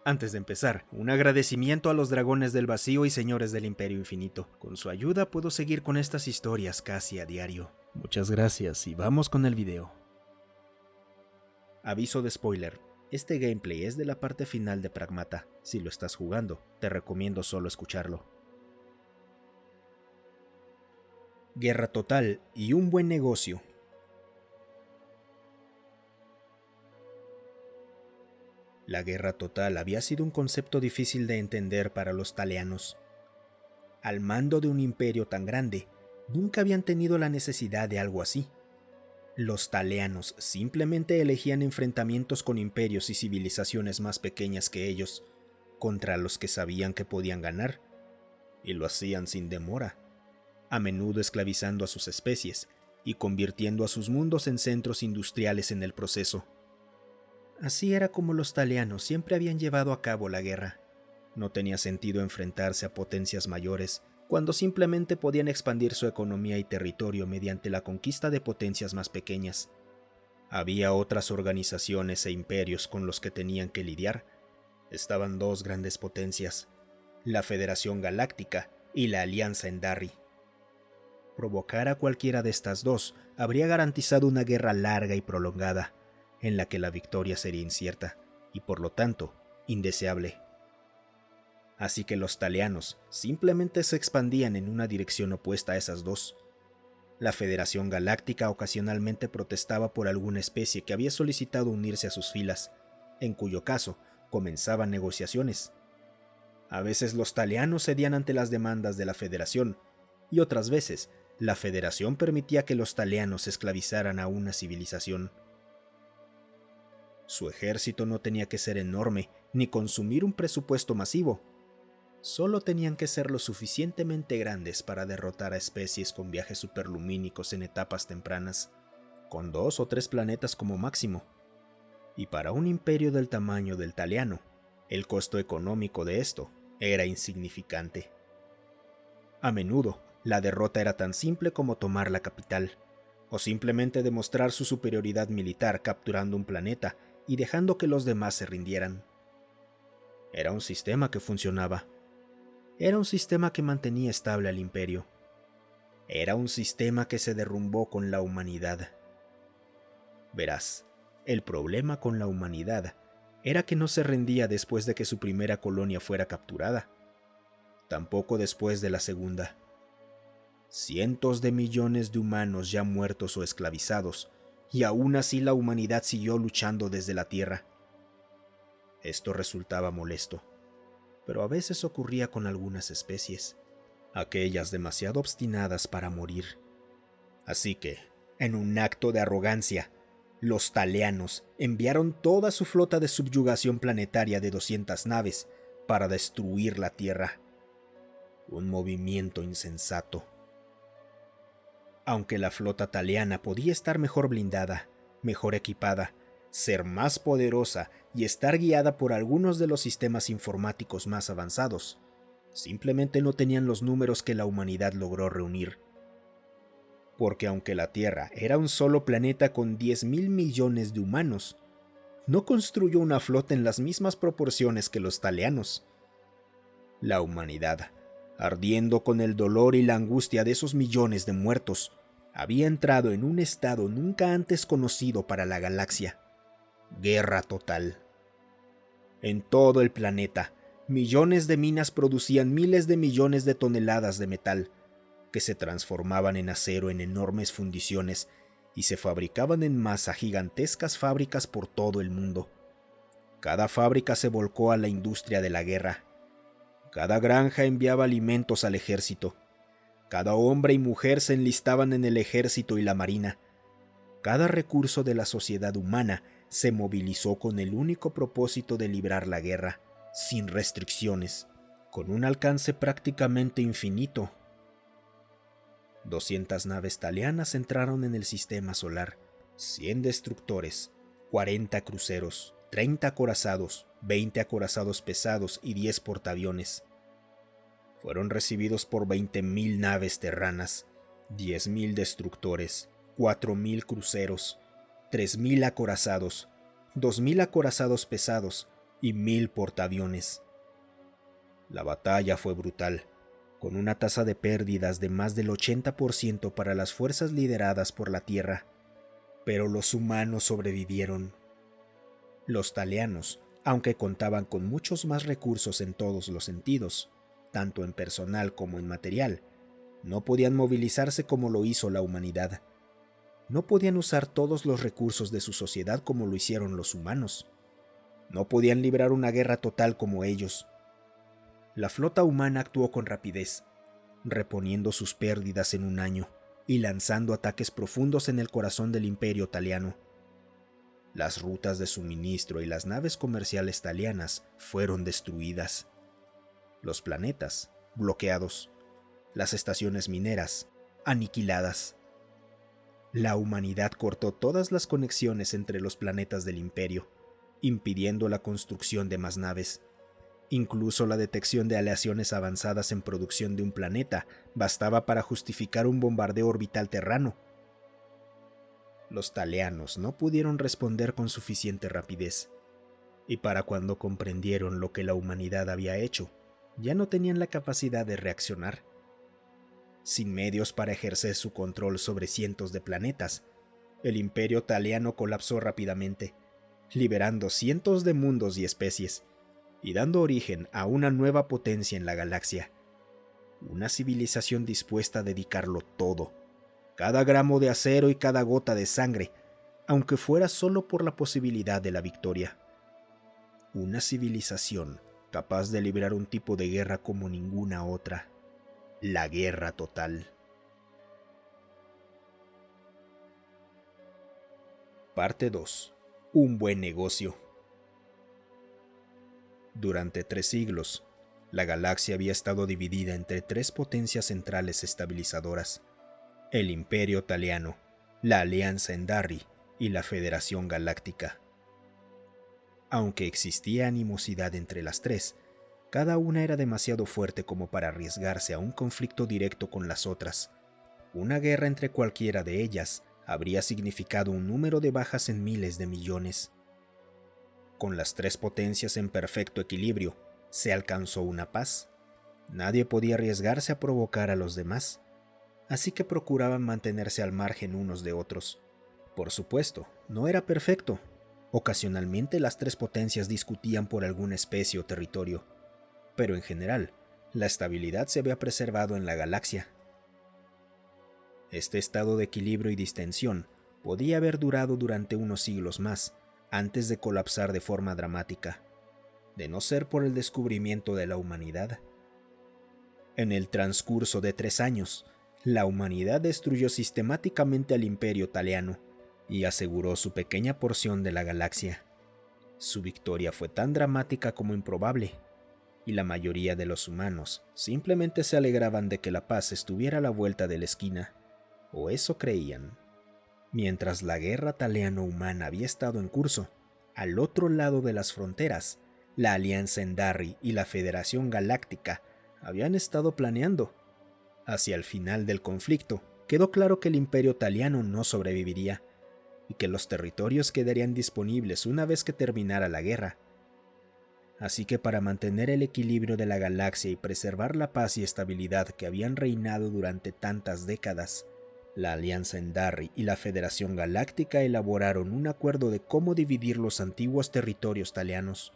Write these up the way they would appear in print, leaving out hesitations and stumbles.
Antes de empezar, un agradecimiento a los dragones del vacío y señores del Imperio Infinito. Con su ayuda puedo seguir con estas historias casi a diario. Muchas gracias y vamos con el video. Aviso de spoiler. Este gameplay es de la parte final de Pragmata. Si lo estás jugando, te recomiendo solo escucharlo. Guerra total y un buen negocio. La guerra total había sido un concepto difícil de entender para los taleanos. Al mando de un imperio tan grande, nunca habían tenido la necesidad de algo así. Los taleanos simplemente elegían enfrentamientos con imperios y civilizaciones más pequeñas que ellos, contra los que sabían que podían ganar, y lo hacían sin demora, a menudo esclavizando a sus especies y convirtiendo a sus mundos en centros industriales en el proceso. Así era como los taleanos siempre habían llevado a cabo la guerra. No tenía sentido enfrentarse a potencias mayores cuando simplemente podían expandir su economía y territorio mediante la conquista de potencias más pequeñas. Había otras organizaciones e imperios con los que tenían que lidiar. Estaban dos grandes potencias, la Federación Galáctica y la Alianza Endari. Provocar a cualquiera de estas dos habría garantizado una guerra larga y prolongada, en la que la victoria sería incierta y por lo tanto indeseable. Así que los taleanos simplemente se expandían en una dirección opuesta a esas dos. La Federación Galáctica ocasionalmente protestaba por alguna especie que había solicitado unirse a sus filas, en cuyo caso comenzaban negociaciones. A veces los taleanos cedían ante las demandas de la Federación, y otras veces la Federación permitía que los taleanos esclavizaran a una civilización. Su ejército no tenía que ser enorme ni consumir un presupuesto masivo. Solo tenían que ser lo suficientemente grandes para derrotar a especies con viajes superlumínicos en etapas tempranas, con 2 o 3 planetas como máximo. Y para un imperio del tamaño del Taleano, el costo económico de esto era insignificante. A menudo, la derrota era tan simple como tomar la capital, o simplemente demostrar su superioridad militar capturando un planeta y dejando que los demás se rindieran. Era un sistema que funcionaba. Era un sistema que mantenía estable al imperio. Era un sistema que se derrumbó con la humanidad. Verás, el problema con la humanidad era que no se rendía después de que su primera colonia fuera capturada. Tampoco después de la segunda. Cientos de millones de humanos ya muertos o esclavizados, y aún así la humanidad siguió luchando desde la Tierra. Esto resultaba molesto, pero a veces ocurría con algunas especies, aquellas demasiado obstinadas para morir. Así que, en un acto de arrogancia, los taleanos enviaron toda su flota de subyugación planetaria de 200 naves para destruir la Tierra. Un movimiento insensato. Aunque la flota taleana podía estar mejor blindada, mejor equipada, ser más poderosa y estar guiada por algunos de los sistemas informáticos más avanzados, simplemente no tenían los números que la humanidad logró reunir. Porque aunque la Tierra era un solo planeta con 10.000 millones de humanos, no construyó una flota en las mismas proporciones que los taleanos. La humanidad, ardiendo con el dolor y la angustia de esos millones de muertos, había entrado en un estado nunca antes conocido para la galaxia. Guerra total. En todo el planeta, millones de minas producían miles de millones de toneladas de metal, que se transformaban en acero en enormes fundiciones y se fabricaban en masa gigantescas fábricas por todo el mundo. Cada fábrica se volcó a la industria de la guerra. Cada granja enviaba alimentos al ejército. Cada hombre y mujer se enlistaban en el ejército y la marina. Cada recurso de la sociedad humana se movilizó con el único propósito de librar la guerra, sin restricciones, con un alcance prácticamente infinito. 200 naves talianas entraron en el sistema solar, 100 destructores, 40 cruceros, 30 acorazados, 20 acorazados pesados y 10 portaaviones. Fueron recibidos por 20.000 naves terranas, 10.000 destructores, 4.000 cruceros, 3.000 acorazados, 2.000 acorazados pesados y 1000 portaaviones. La batalla fue brutal, con una tasa de pérdidas de más del 80% para las fuerzas lideradas por la Tierra, pero los humanos sobrevivieron. Los talianos, aunque contaban con muchos más recursos en todos los sentidos, tanto en personal como en material, no podían movilizarse como lo hizo la humanidad. No podían usar todos los recursos de su sociedad como lo hicieron los humanos. No podían librar una guerra total como ellos. La flota humana actuó con rapidez, reponiendo sus pérdidas en un año y lanzando ataques profundos en el corazón del imperio taliano. Las rutas de suministro y las naves comerciales talianas fueron destruidas. Los planetas, bloqueados. Las estaciones mineras, aniquiladas. La humanidad cortó todas las conexiones entre los planetas del imperio, impidiendo la construcción de más naves. Incluso la detección de aleaciones avanzadas en producción de un planeta bastaba para justificar un bombardeo orbital terrano. Los talianos no pudieron responder con suficiente rapidez, y para cuando comprendieron lo que la humanidad había hecho, ya no tenían la capacidad de reaccionar. Sin medios para ejercer su control sobre cientos de planetas, el imperio taliano colapsó rápidamente, liberando cientos de mundos y especies, y dando origen a una nueva potencia en la galaxia. Una civilización dispuesta a dedicarlo todo, cada gramo de acero y cada gota de sangre, aunque fuera solo por la posibilidad de la victoria. Una civilización capaz de librar un tipo de guerra como ninguna otra. La guerra total. Parte 2. Un buen negocio. Durante 3 siglos, la galaxia había estado dividida entre 3 potencias centrales estabilizadoras: el Imperio Taliano, la Alianza Endari y la Federación Galáctica. Aunque existía animosidad entre las 3, cada una era demasiado fuerte como para arriesgarse a un conflicto directo con las otras. Una guerra entre cualquiera de ellas habría significado un número de bajas en miles de millones. Con las 3 potencias en perfecto equilibrio, se alcanzó una paz. Nadie podía arriesgarse a provocar a los demás, así que procuraban mantenerse al margen unos de otros. Por supuesto, no era perfecto. Ocasionalmente las 3 potencias discutían por alguna especie o territorio, pero en general, la estabilidad se había preservado en la galaxia. Este estado de equilibrio y distensión podía haber durado durante unos siglos más, antes de colapsar de forma dramática, de no ser por el descubrimiento de la humanidad. En el transcurso de 3 años, la humanidad destruyó sistemáticamente al Imperio Taliano y aseguró su pequeña porción de la galaxia. Su victoria fue tan dramática como improbable, y la mayoría de los humanos simplemente se alegraban de que la paz estuviera a la vuelta de la esquina, o eso creían. Mientras la guerra taliano-humana había estado en curso, al otro lado de las fronteras, la Alianza Endari y la Federación Galáctica habían estado planeando. Hacia el final del conflicto, quedó claro que el Imperio Taliano no sobreviviría, y que los territorios quedarían disponibles una vez que terminara la guerra. Así que para mantener el equilibrio de la galaxia y preservar la paz y estabilidad que habían reinado durante tantas décadas, la Alianza Endari y la Federación Galáctica elaboraron un acuerdo de cómo dividir los antiguos territorios talianos.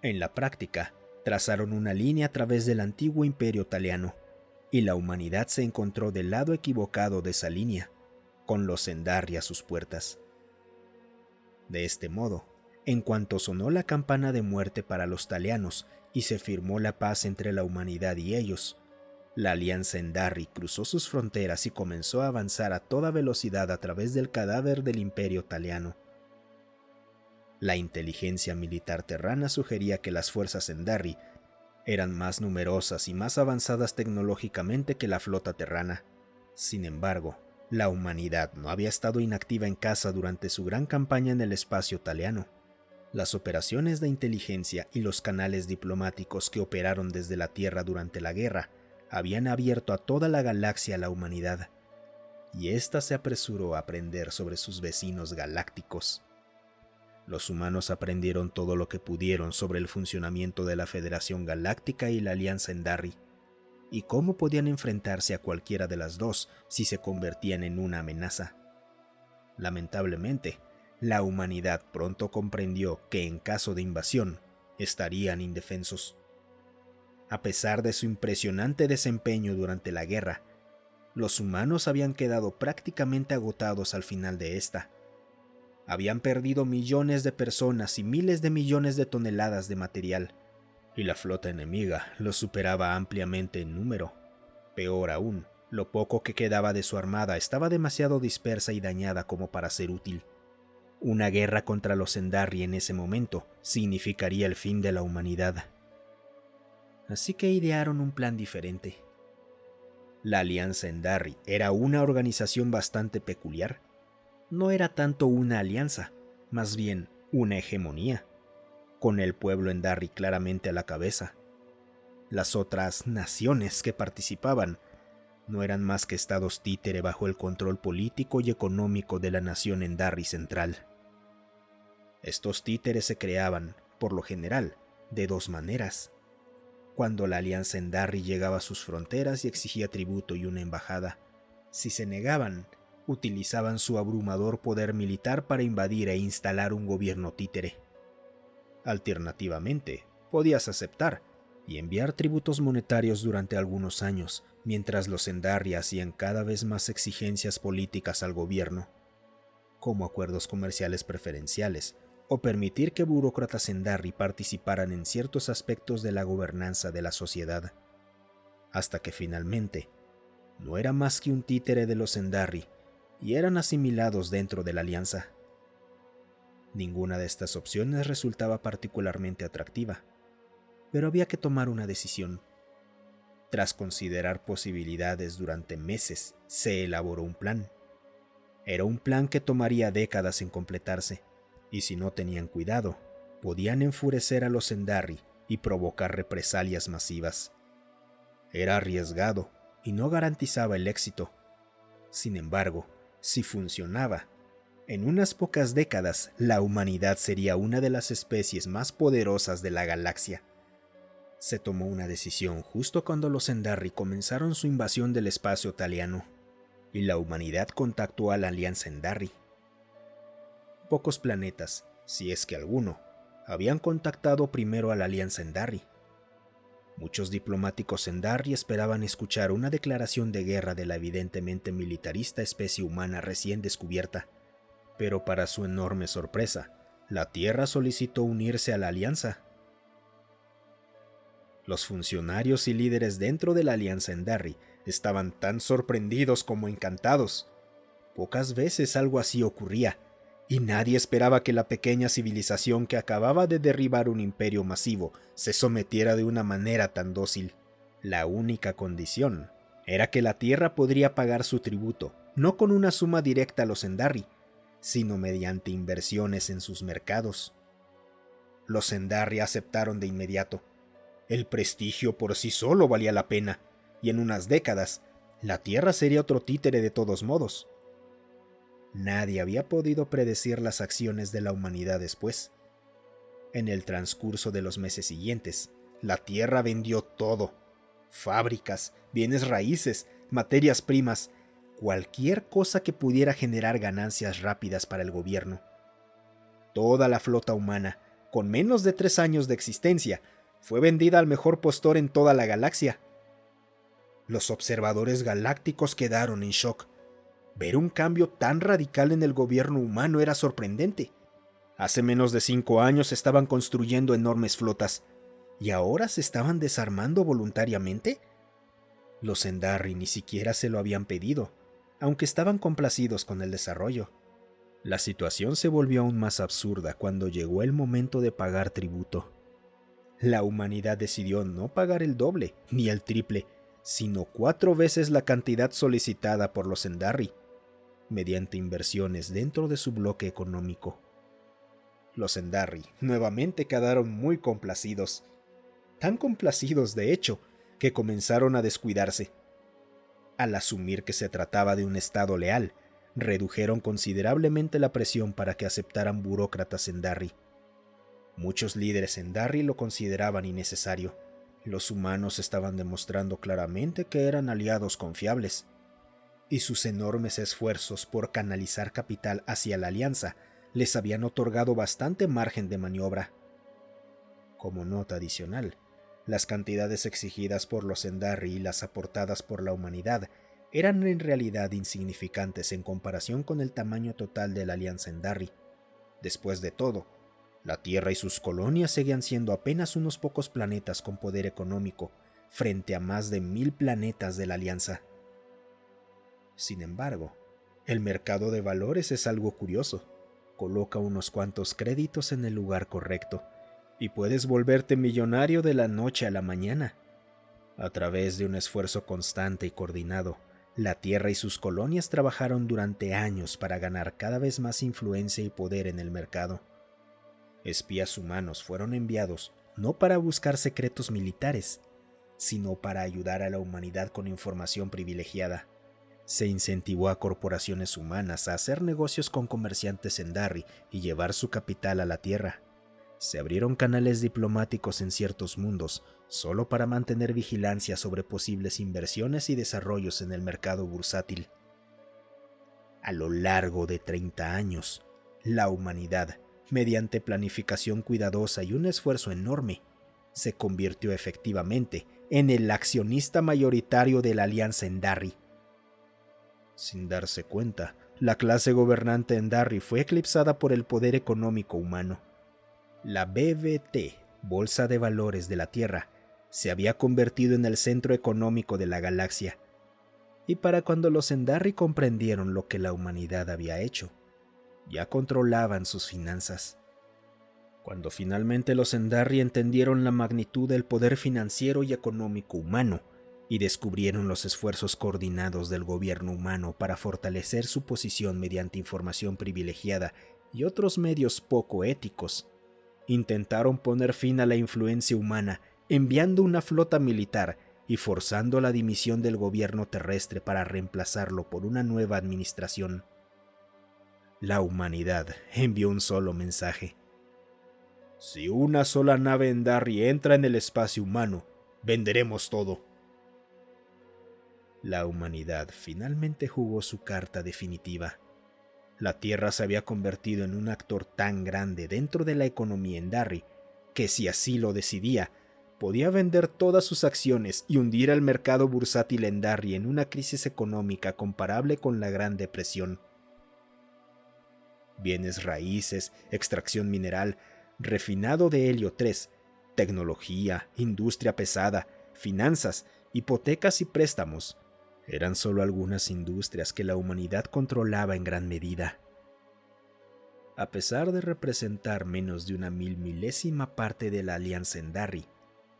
En la práctica, trazaron una línea a través del antiguo imperio taliano, y la humanidad se encontró del lado equivocado de esa línea, con los Endari a sus puertas. De este modo, en cuanto sonó la campana de muerte para los talianos y se firmó la paz entre la humanidad y ellos, la Alianza Endari cruzó sus fronteras y comenzó a avanzar a toda velocidad a través del cadáver del Imperio Taliano. La inteligencia militar terrana sugería que las fuerzas Endari eran más numerosas y más avanzadas tecnológicamente que la flota terrana. Sin embargo, la humanidad no había estado inactiva en casa durante su gran campaña en el espacio taliano. Las operaciones de inteligencia y los canales diplomáticos que operaron desde la Tierra durante la guerra habían abierto a toda la galaxia a la humanidad, y ésta se apresuró a aprender sobre sus vecinos galácticos. Los humanos aprendieron todo lo que pudieron sobre el funcionamiento de la Federación Galáctica y la Alianza Endari, y cómo podían enfrentarse a cualquiera de las dos si se convertían en una amenaza. Lamentablemente, la humanidad pronto comprendió que en caso de invasión, estarían indefensos. A pesar de su impresionante desempeño durante la guerra, los humanos habían quedado prácticamente agotados al final de esta. Habían perdido millones de personas y miles de millones de toneladas de material, y la flota enemiga los superaba ampliamente en número. Peor aún, lo poco que quedaba de su armada estaba demasiado dispersa y dañada como para ser útil. Una guerra contra los Endari en ese momento significaría el fin de la humanidad. Así que idearon un plan diferente. La Alianza Endari era una organización bastante peculiar. No era tanto una alianza, más bien una hegemonía, con el pueblo Endari claramente a la cabeza. Las otras naciones que participaban no eran más que estados títere bajo el control político y económico de la nación Endari central. Estos títeres se creaban, por lo general, de dos maneras. Cuando la Alianza Endari llegaba a sus fronteras y exigía tributo y una embajada, si se negaban, utilizaban su abrumador poder militar para invadir e instalar un gobierno títere. Alternativamente, podías aceptar y enviar tributos monetarios durante algunos años, mientras los Endari hacían cada vez más exigencias políticas al gobierno, como acuerdos comerciales preferenciales, o permitir que burócratas Endari participaran en ciertos aspectos de la gobernanza de la sociedad, hasta que finalmente no era más que un títere de los Endari y eran asimilados dentro de la alianza. Ninguna de estas opciones resultaba particularmente atractiva, pero había que tomar una decisión. Tras considerar posibilidades durante meses, se elaboró un plan. Era un plan que tomaría décadas en completarse, y si no tenían cuidado, podían enfurecer a los Endari y provocar represalias masivas. Era arriesgado y no garantizaba el éxito. Sin embargo, si funcionaba, en unas pocas décadas la humanidad sería una de las especies más poderosas de la galaxia. Se tomó una decisión justo cuando los Endari comenzaron su invasión del espacio taliano, y la humanidad contactó a la Alianza Endari. Pocos planetas, si es que alguno, habían contactado primero a la Alianza Endari. Muchos diplomáticos Endari esperaban escuchar una declaración de guerra de la evidentemente militarista especie humana recién descubierta, pero para su enorme sorpresa, la Tierra solicitó unirse a la alianza. Los funcionarios y líderes dentro de la Alianza Endari estaban tan sorprendidos como encantados. Pocas veces algo así ocurría, y nadie esperaba que la pequeña civilización que acababa de derribar un imperio masivo se sometiera de una manera tan dócil. La única condición era que la Tierra podría pagar su tributo, no con una suma directa a los Endari, sino mediante inversiones en sus mercados. Los Endari aceptaron de inmediato. El prestigio por sí solo valía la pena, y en unas décadas, la Tierra sería otro títere de todos modos. Nadie había podido predecir las acciones de la humanidad después. En el transcurso de los meses siguientes, la Tierra vendió todo: fábricas, bienes raíces, materias primas, cualquier cosa que pudiera generar ganancias rápidas para el gobierno. Toda la flota humana, con menos de 3 años de existencia, fue vendida al mejor postor en toda la galaxia. Los observadores galácticos quedaron en shock. Ver un cambio tan radical en el gobierno humano era sorprendente. Hace menos de 5 años estaban construyendo enormes flotas, ¿y ahora se estaban desarmando voluntariamente? Los Endari ni siquiera se lo habían pedido, aunque estaban complacidos con el desarrollo. La situación se volvió aún más absurda cuando llegó el momento de pagar tributo. La humanidad decidió no pagar el doble ni el triple, sino 4 veces la cantidad solicitada por los Endari, mediante inversiones dentro de su bloque económico. Los Endari nuevamente quedaron muy complacidos, tan complacidos de hecho, que comenzaron a descuidarse. Al asumir que se trataba de un estado leal, redujeron considerablemente la presión para que aceptaran burócratas en Darry. Muchos líderes en Darry lo consideraban innecesario. Los humanos estaban demostrando claramente que eran aliados confiables, y sus enormes esfuerzos por canalizar capital hacia la alianza les habían otorgado bastante margen de maniobra. Como nota adicional, las cantidades exigidas por los Endari y las aportadas por la humanidad eran en realidad insignificantes en comparación con el tamaño total de la alianza Endari. Después de todo, la Tierra y sus colonias seguían siendo apenas unos pocos planetas con poder económico frente a más de 1000 planetas de la alianza. Sin embargo, el mercado de valores es algo curioso. Coloca unos cuantos créditos en el lugar correcto y puedes volverte millonario de la noche a la mañana. A través de un esfuerzo constante y coordinado, la Tierra y sus colonias trabajaron durante años para ganar cada vez más influencia y poder en el mercado. Espías humanos fueron enviados no para buscar secretos militares, sino para ayudar a la humanidad con información privilegiada. Se incentivó a corporaciones humanas a hacer negocios con comerciantes en Darry y llevar su capital a la Tierra. Se abrieron canales diplomáticos en ciertos mundos solo para mantener vigilancia sobre posibles inversiones y desarrollos en el mercado bursátil. A lo largo de 30 años, la humanidad, mediante planificación cuidadosa y un esfuerzo enorme, se convirtió efectivamente en el accionista mayoritario de la Alianza Endari. Sin darse cuenta, la clase gobernante Endari fue eclipsada por el poder económico humano. La BVT, Bolsa de Valores de la Tierra, se había convertido en el centro económico de la galaxia. Y para cuando los Endari comprendieron lo que la humanidad había hecho, ya controlaban sus finanzas. Cuando finalmente los Endari entendieron la magnitud del poder financiero y económico humano y descubrieron los esfuerzos coordinados del gobierno humano para fortalecer su posición mediante información privilegiada y otros medios poco éticos, intentaron poner fin a la influencia humana enviando una flota militar y forzando la dimisión del gobierno terrestre para reemplazarlo por una nueva administración. La humanidad envió un solo mensaje: si una sola nave Endari entra en el espacio humano, venderemos todo. La humanidad finalmente jugó su carta definitiva. La Tierra se había convertido en un actor tan grande dentro de la economía Endari que, si así lo decidía, podía vender todas sus acciones y hundir al mercado bursátil Endari en una crisis económica comparable con la Gran Depresión. Bienes raíces, extracción mineral, refinado de helio 3, tecnología, industria pesada, finanzas, hipotecas y préstamos eran solo algunas industrias que la humanidad controlaba en gran medida. A pesar de representar menos de una milésima parte de la Alianza Endari,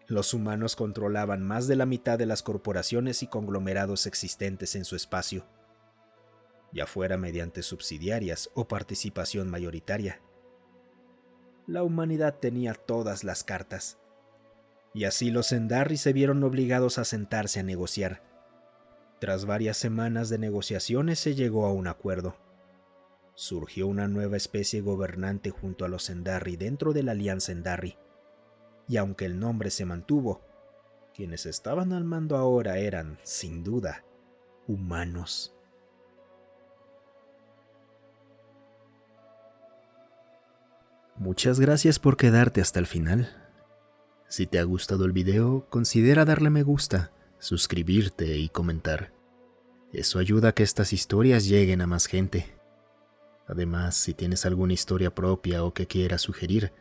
los humanos controlaban más de la mitad de las corporaciones y conglomerados existentes en su espacio, ya fuera mediante subsidiarias o participación mayoritaria. La humanidad tenía todas las cartas, y así los Endari se vieron obligados a sentarse a negociar. Tras varias semanas de negociaciones se llegó a un acuerdo. Surgió una nueva especie gobernante junto a los Endari dentro de la Alianza Endari, y aunque el nombre se mantuvo, quienes estaban al mando ahora eran, sin duda, humanos. Muchas gracias por quedarte hasta el final. Si te ha gustado el video, considera darle me gusta, suscribirte y comentar. Eso ayuda a que estas historias lleguen a más gente. Además, si tienes alguna historia propia o que quieras sugerir,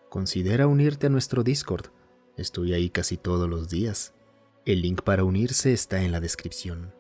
considera unirte a nuestro Discord. Estoy ahí casi todos los días. El link para unirse está en la descripción.